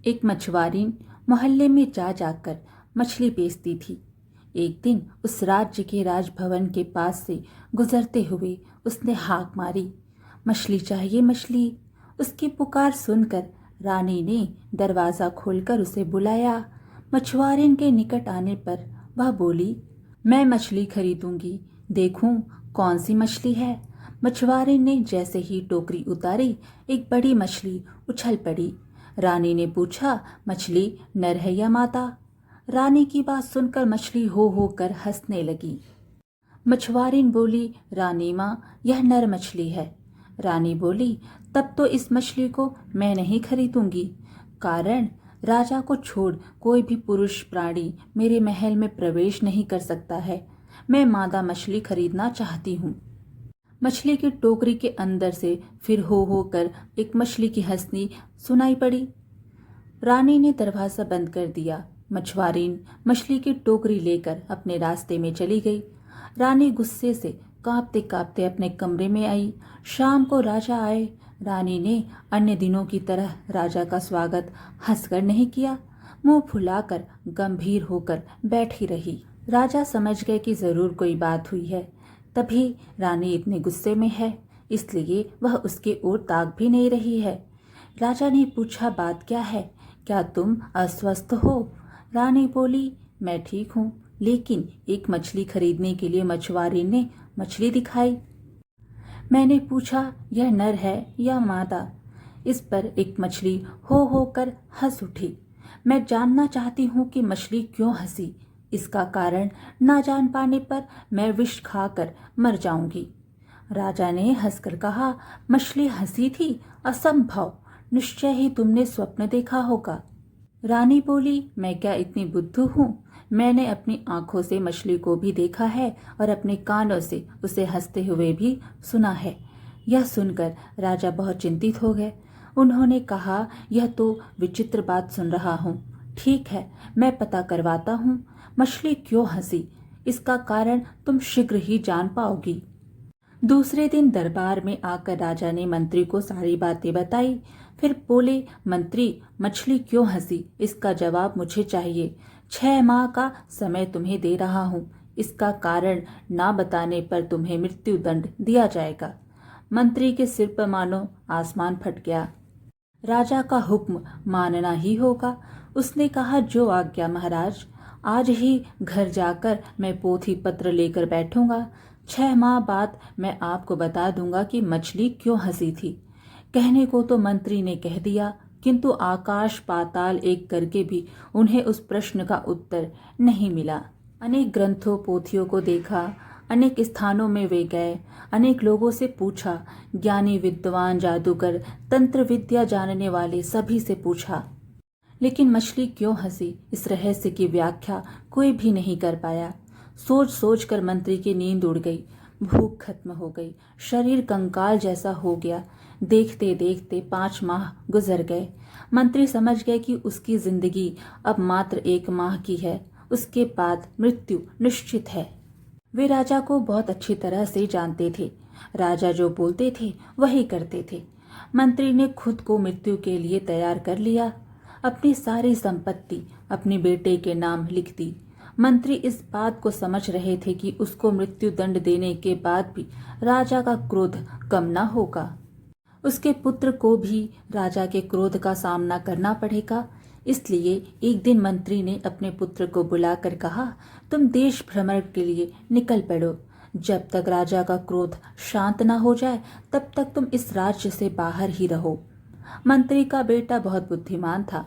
एक मछुआरी मोहल्ले में जा जाकर मछली बेचती थी। एक दिन उस राज्य के राजभवन के पास से गुजरते हुए उसने हाक मारी, मछली चाहिए मछली। उसकी पुकार सुनकर रानी ने दरवाज़ा खोलकर उसे बुलाया। मछुआरे के निकट आने पर वह बोली, मैं मछली खरीदूंगी, देखूं कौन सी मछली है। मछुआरे ने जैसे ही टोकरी उतारी, एक बड़ी मछली उछल पड़ी। रानी ने पूछा, मछली नर है या मादा? रानी की बात सुनकर मछली हो कर हंसने लगी। मछुआरिन बोली, रानी माँ यह नर मछली है। रानी बोली, तब तो इस मछली को मैं नहीं खरीदूंगी, कारण राजा को छोड़ कोई भी पुरुष प्राणी मेरे महल में प्रवेश नहीं कर सकता है। मैं मादा मछली खरीदना चाहती हूँ। मछली की टोकरी के अंदर से फिर हो कर एक मछली की हंसनी सुनाई पड़ी। रानी ने दरवाज़ा बंद कर दिया। मछुआरीन मछली की टोकरी लेकर अपने रास्ते में चली गई। रानी गुस्से से कांपते कांपते अपने कमरे में आई। शाम को राजा आए। रानी ने अन्य दिनों की तरह राजा का स्वागत हंसकर नहीं किया, मुंह फुलाकर गंभीर होकर बैठी रही। राजा समझ गए कि जरूर कोई बात हुई है, तभी रानी इतने गुस्से में है, इसलिए वह उसके ओर ताक भी नहीं रही है। राजा ने पूछा, बात क्या है? क्या तुम अस्वस्थ हो? रानी बोली, मैं ठीक हूँ, लेकिन एक मछली खरीदने के लिए मछुआरे ने मछली दिखाई। मैंने पूछा, यह नर है या मादा? इस पर एक मछली हो कर हंस उठी। मैं जानना चाहती हूँ कि मछली क्यों हंसी। इसका कारण ना जान पाने पर मैं विष खाकर मर जाऊंगी। राजा ने हंसकर कहा, मछली हंसी थी? असंभव, निश्चय ही तुमने स्वप्न देखा होगा। रानी बोली, मैं क्या इतनी बुद्धू हूँ? मैंने अपनी आंखों से मछली को भी देखा है और अपने कानों से उसे हंसते हुए भी सुना है। यह सुनकर राजा बहुत चिंतित हो गए। उन्होंने कहा, यह तो विचित्र बात सुन रहा हूँ। ठीक है, मैं पता करवाता हूँ मछली क्यों हंसी। इसका कारण तुम शीघ्र ही जान पाओगी। दूसरे दिन दरबार में आकर राजा ने मंत्री को सारी बातें बताई। फिर बोले, मंत्री, मछली क्यों हंसी, इसका जवाब मुझे चाहिए। 6 माह का समय तुम्हें दे रहा हूँ। इसका कारण ना बताने पर तुम्हें मृत्यु दंड दिया जाएगा। मंत्री के सिर पर मानो आसमान फट गया। राजा का हुक्म मानना ही होगा। उसने कहा, जो आज्ञा महाराज। आज ही घर जाकर मैं पोथी पत्र लेकर बैठूंगा। 6 माह बाद मैं आपको बता दूंगा कि मछली क्यों हंसी थी। कहने को तो मंत्री ने कह दिया, किंतु आकाश पाताल एक करके भी उन्हें उस प्रश्न का उत्तर नहीं मिला। अनेक ग्रंथों पोथियों को देखा, अनेक स्थानों में वे गए, अनेक लोगों से पूछा, ज्ञानी विद्वान जादूगर तंत्र विद्या जानने वाले सभी से पूछा, लेकिन मछली क्यों हंसी, इस रहस्य की व्याख्या कोई भी नहीं कर पाया। सोच सोच कर मंत्री की नींद उड़ गई, भूख खत्म हो गई, शरीर कंकाल जैसा हो गया। देखते देखते 5 माह गुजर गए। मंत्री समझ गए कि उसकी जिंदगी अब मात्र 1 माह की है, उसके बाद मृत्यु निश्चित है। वे राजा को बहुत अच्छी तरह से जानते थे। राजा जो बोलते थे वही करते थे। मंत्री ने खुद को मृत्यु के लिए तैयार कर लिया। अपनी सारी संपत्ति अपने बेटे के नाम लिख दी। मंत्री इस बात को समझ रहे थे कि उसको मृत्यु दंड देने के बाद भी राजा का क्रोध कम न होगा। उसके पुत्र को भी राजा के क्रोध का सामना करना पड़ेगा। इसलिए एक दिन मंत्री ने अपने पुत्र को बुलाकर कहा, तुम देश भ्रमण के लिए निकल पड़ो। जब तक राजा का क्रोध शांत न हो जाए तब तक तुम इस राज्य से बाहर ही रहो। मंत्री का बेटा बहुत बुद्धिमान था।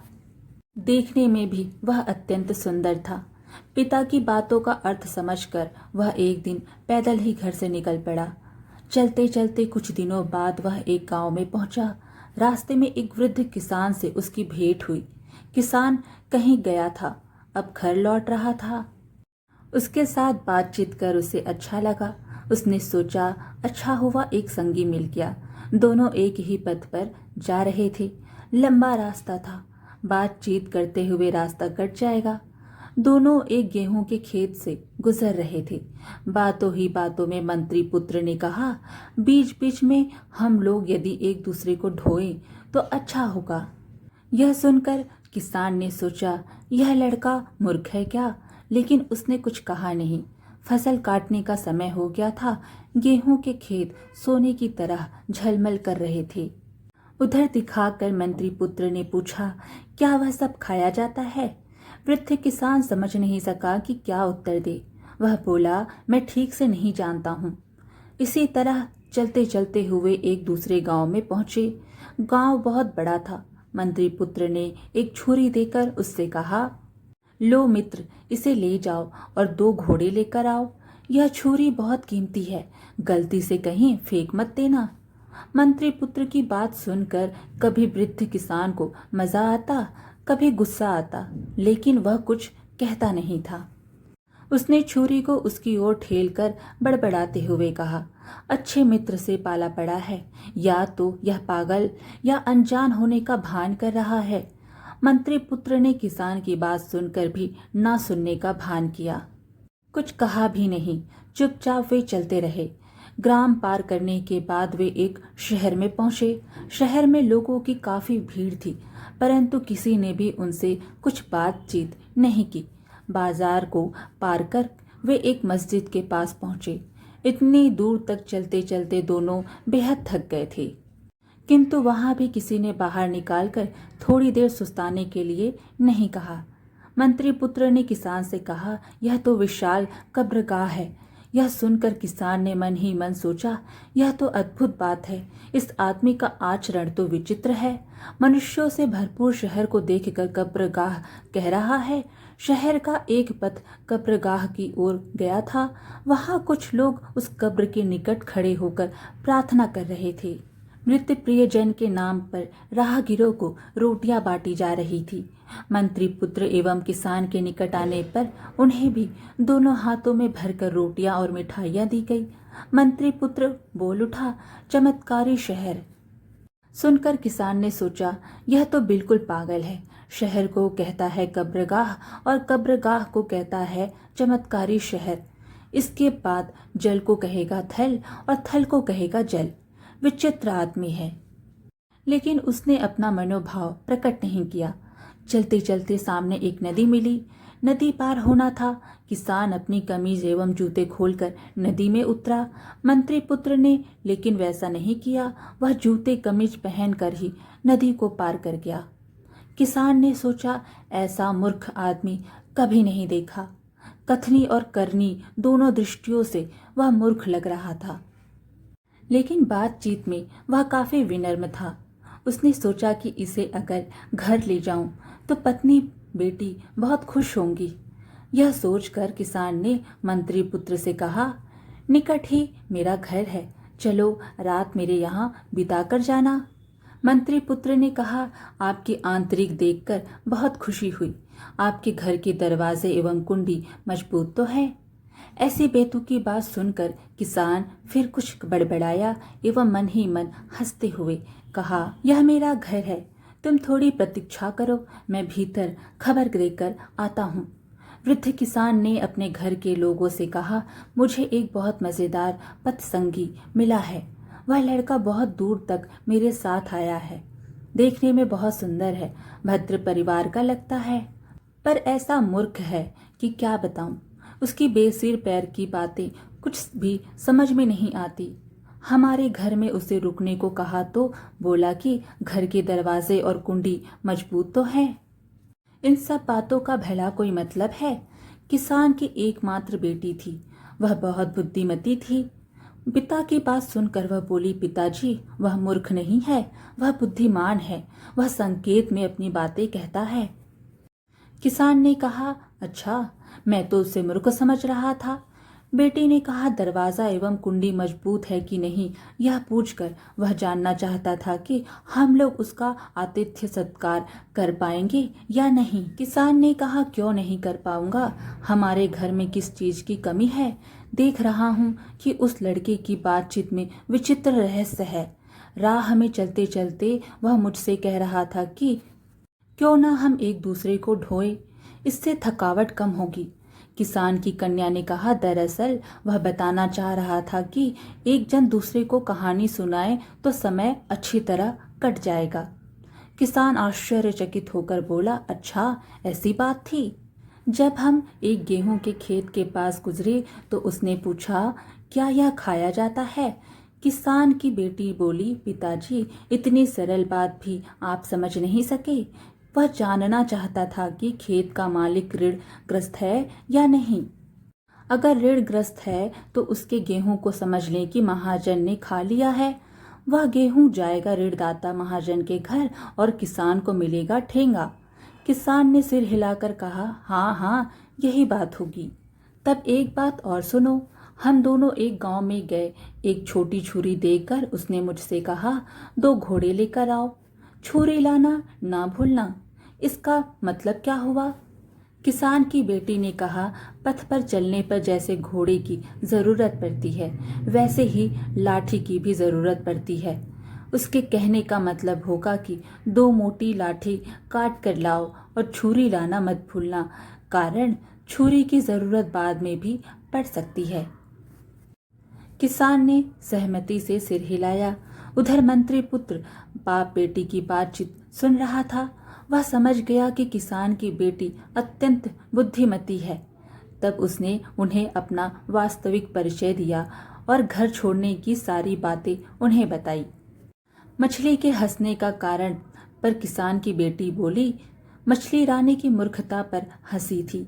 देखने में भी वह अत्यंत सुंदर था। पिता की बातों का अर्थ समझकर वह एक दिन पैदल ही घर से निकल पड़ा। चलते चलते कुछ दिनों बाद वह एक गांव में पहुंचा। रास्ते में एक वृद्ध किसान से उसकी भेंट हुई। किसान कहीं गया था, अब घर लौट रहा था। उसके साथ बातचीत कर उसे अच्छा लगा। उसने सोचा, अच्छा हुआ एक संगी मिल गया। दोनों एक ही पथ पर जा रहे थे। लंबा रास्ता था, बातचीत करते हुए रास्ता कट जाएगा। दोनों एक गेहूं के खेत से गुजर रहे थे। बातों ही बातों में मंत्री पुत्र ने कहा, बीच बीच में हम लोग यदि एक दूसरे को ढोएं तो अच्छा होगा। यह सुनकर किसान ने सोचा यह लड़का मूर्ख है क्या, लेकिन उसने कुछ कहा नहीं। फसल काटने का समय हो गया था। गेहूं के खेत सोने की तरह झलमल कर रहे थे। उधर दिखाकर मंत्री पुत्र ने पूछा, क्या वह सब खाया जाता है? वृद्ध किसान समझ नहीं सका कि क्या उत्तर दे। वह बोला, मैं ठीक से नहीं जानता हूँ। इसी तरह चलते चलते हुए एक दूसरे गांव में पहुंचे। गांव बहुत बड़ा था। मंत्री पुत्र ने एक छुरी देकर उससे कहा, लो मित्र, इसे ले जाओ और 2 घोड़े लेकर आओ। यह छुरी बहुत कीमती है, गलती से कहीं फेंक मत देना। मंत्री पुत्र की बात सुनकर कभी वृद्ध किसान को मजा आता, कभी गुस्सा आता, लेकिन वह कुछ कहता नहीं था। उसने छुरी को उसकी ओर ठेलकर बड़बड़ाते हुए कहा, अच्छे मित्र से पाला पड़ा है, या तो यह पागल या अनजान होने का भान कर रहा है। मंत्री पुत्र ने किसान की बात सुनकर भी ना सुनने का भान किया। कुछ कहा भी नहीं, चुपचाप वे चलते रहे। ग्राम पार करने के बाद वे एक शहर में पहुंचे। शहर में लोगों की काफी भीड़ थी, परंतु किसी ने भी उनसे कुछ बातचीत नहीं की। बाजार को पार कर वे एक मस्जिद के पास पहुंचे। इतनी दूर तक चलते चलते दोनों बेहद थक गए थे, किंतु वहां भी किसी ने बाहर निकालकर थोड़ी देर सुस्ताने के लिए नहीं कहा। मंत्री पुत्र ने किसान से कहा, यह तो विशाल कब्रगाह है। यह सुनकर किसान ने मन ही मन सोचा, यह तो अद्भुत बात है। इस आदमी का आचरण तो विचित्र है। मनुष्यों से भरपूर शहर को देखकर कब्रगाह कह रहा है। शहर का एक पथ कब्रगाह की ओर गया था। वहां कुछ लोग उस कब्र के निकट खड़े होकर प्रार्थना कर रहे थे। मृत प्रियजन के नाम पर राहगीरों को रोटियां बांटी जा रही थी। मंत्री पुत्र एवं किसान के निकट आने पर उन्हें भी दोनों हाथों में भरकर रोटियां और मिठाइयां दी गई। मंत्री पुत्र बोल उठा, चमत्कारी शहर। सुनकर किसान ने सोचा, यह तो बिल्कुल पागल है। शहर को कहता है कब्रगाह और कब्रगाह को कहता है चमत्कारी शहर। इसके बाद जल को कहेगा थल और थल को कहेगा जल। विचित्र आदमी है। लेकिन उसने अपना मनोभाव प्रकट नहीं किया। चलते चलते सामने एक नदी मिली। नदी पार होना था। किसान अपनी कमीज एवं जूते खोलकर नदी में उतरा। मंत्री पुत्र ने लेकिन वैसा नहीं किया। वह जूते कमीज पहनकर ही नदी को पार कर गया। किसान ने सोचा, ऐसा मूर्ख आदमी कभी नहीं देखा। कथनी और करनी दोनों दृष्टियों से वह मूर्ख लग रहा था, लेकिन बातचीत में वह काफी विनम्र था। उसने सोचा कि इसे अगर घर ले जाऊं तो पत्नी बेटी बहुत खुश होंगी। यह सोचकर किसान ने मंत्री पुत्र से कहा, निकट ही मेरा घर है, चलो रात मेरे यहाँ बिताकर जाना। मंत्री पुत्र ने कहा, आपकी आंतरिक देखकर बहुत खुशी हुई। आपके घर के दरवाजे एवं कुंडी मजबूत तो है। ऐसी बेतुकी बात सुनकर किसान फिर कुछ बड़बड़ाया एवं मन ही मन हंसते हुए कहा, यह मेरा घर है, तुम थोड़ी प्रतीक्षा करो, मैं भीतर खबर देकर आता हूँ। वृद्ध किसान ने अपने घर के लोगों से कहा, मुझे एक बहुत मजेदार पथसंगी मिला है। वह लड़का बहुत दूर तक मेरे साथ आया है। देखने में बहुत सुंदर है, भद्र परिवार का लगता है, पर ऐसा मूर्ख है कि क्या बताऊं। उसकी बेसिर पैर की बातें कुछ भी समझ में नहीं आती। हमारे घर में उसे रुकने को कहा तो बोला कि घर के दरवाजे और कुंडी मजबूत तो हैं। इन सब बातों का भला कोई मतलब है? किसान की एकमात्र बेटी थी, वह बहुत बुद्धिमती थी। पिता की बात सुनकर वह बोली, पिताजी वह मूर्ख नहीं है, वह बुद्धिमान है, वह संकेत में अपनी बातें कहता है। किसान ने कहा, अच्छा, मैं तो उसे मूर्ख समझ रहा था। बेटी ने कहा, दरवाजा एवं कुंडी मजबूत है कि नहीं यह पूछकर वह जानना चाहता था कि हम लोग उसका आतिथ्य सत्कार कर पाएंगे या नहीं। किसान ने कहा, क्यों नहीं कर पाऊंगा, हमारे घर में किस चीज की कमी है। देख रहा हूँ कि उस लड़के की बातचीत में विचित्र रहस्य है। राह में चलते चलते वह मुझसे कह रहा था कि क्यों ना हम एक दूसरे को ढोएं, इससे थकावट कम होगी। किसान की कन्या ने कहा, दरअसल वह बताना चाह रहा था कि एक जन दूसरे को कहानी सुनाए तो समय अच्छी तरह कट जाएगा। किसान आश्चर्यचकित होकर बोला, अच्छा ऐसी बात थी। जब हम एक गेहूं के खेत के पास गुजरे तो उसने पूछा, क्या यह खाया जाता है? किसान की बेटी बोली, पिताजी इतनी सरल बात भी आप समझ नहीं सके। वह जानना चाहता था कि खेत का मालिक ऋणग्रस्त है या नहीं। अगर ऋणग्रस्त है तो उसके गेहूं को समझ लें कि महाजन ने खा लिया है। वह गेहूं जाएगा ऋणदाता महाजन के घर और किसान को मिलेगा ठेंगा। किसान ने सिर हिलाकर कहा, हाँ हाँ यही बात होगी। तब एक बात और सुनो, हम दोनों एक गांव में गए। एक छोटी छुरी देकर उसने मुझसे कहा, 2 घोड़े लेकर आओ, छुरी लाना ना भूलना। इसका मतलब क्या हुआ? किसान की बेटी ने कहा, पथ पर चलने पर जैसे घोड़े की जरूरत पड़ती है वैसे ही लाठी की भी जरूरत पड़ती है। उसके कहने का मतलब होगा कि 2 मोटी लाठी काट कर लाओ और छुरी लाना मत भूलना, कारण छुरी की जरूरत बाद में भी पड़ सकती है। किसान ने सहमति से सिर हिलाया। उधर मंत्री पुत्र बाप बेटी की बातचीत सुन रहा था। वह समझ गया कि किसान की बेटी अत्यंत बुद्धिमती है। तब उसने उन्हें अपना वास्तविक परिचय दिया और घर छोड़ने की सारी बातें उन्हें बताई। मछली के हंसने का कारण पर किसान की बेटी बोली, मछली रानी की मूर्खता पर हंसी थी।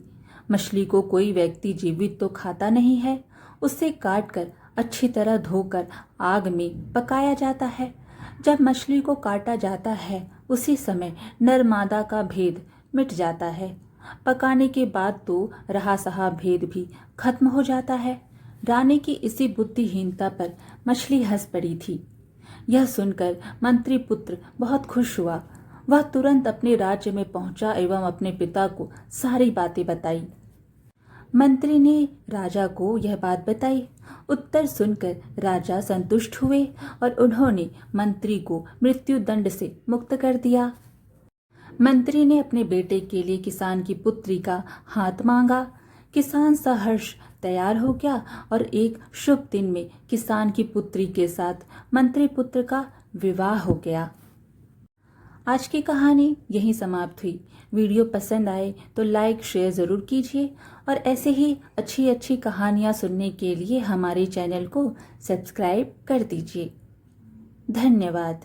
मछली को कोई व्यक्ति जीवित तो खाता नहीं है, उसे काटकर अच्छी तरह धोकर आग में पकाया जाता है। जब मछली को काटा जाता है उसी समय नर मादा का भेद मिट जाता है। पकाने के बाद तो रहा सहा भेद भी खत्म हो जाता है। रानी की इसी बुद्धिहीनता पर मछली हंस पड़ी थी। यह सुनकर मंत्री पुत्र बहुत खुश हुआ। वह तुरंत अपने राज्य में पहुंचा एवं अपने पिता को सारी बातें बताई। मंत्री ने राजा को यह बात बताई। उत्तर सुनकर राजा संतुष्ट हुए और उन्होंने मंत्री को मृत्यु दंड से मुक्त कर दिया। मंत्री ने अपने बेटे के लिए किसान की पुत्री का हाथ मांगा। किसान सहर्ष तैयार हो गया और एक शुभ दिन में किसान की पुत्री के साथ मंत्री पुत्र का विवाह हो गया। आज की कहानी यहीं समाप्त हुई। वीडियो पसंद आए तो लाइक शेयर ज़रूर कीजिए और ऐसे ही अच्छी अच्छी कहानियाँ सुनने के लिए हमारे चैनल को सब्सक्राइब कर दीजिए। धन्यवाद।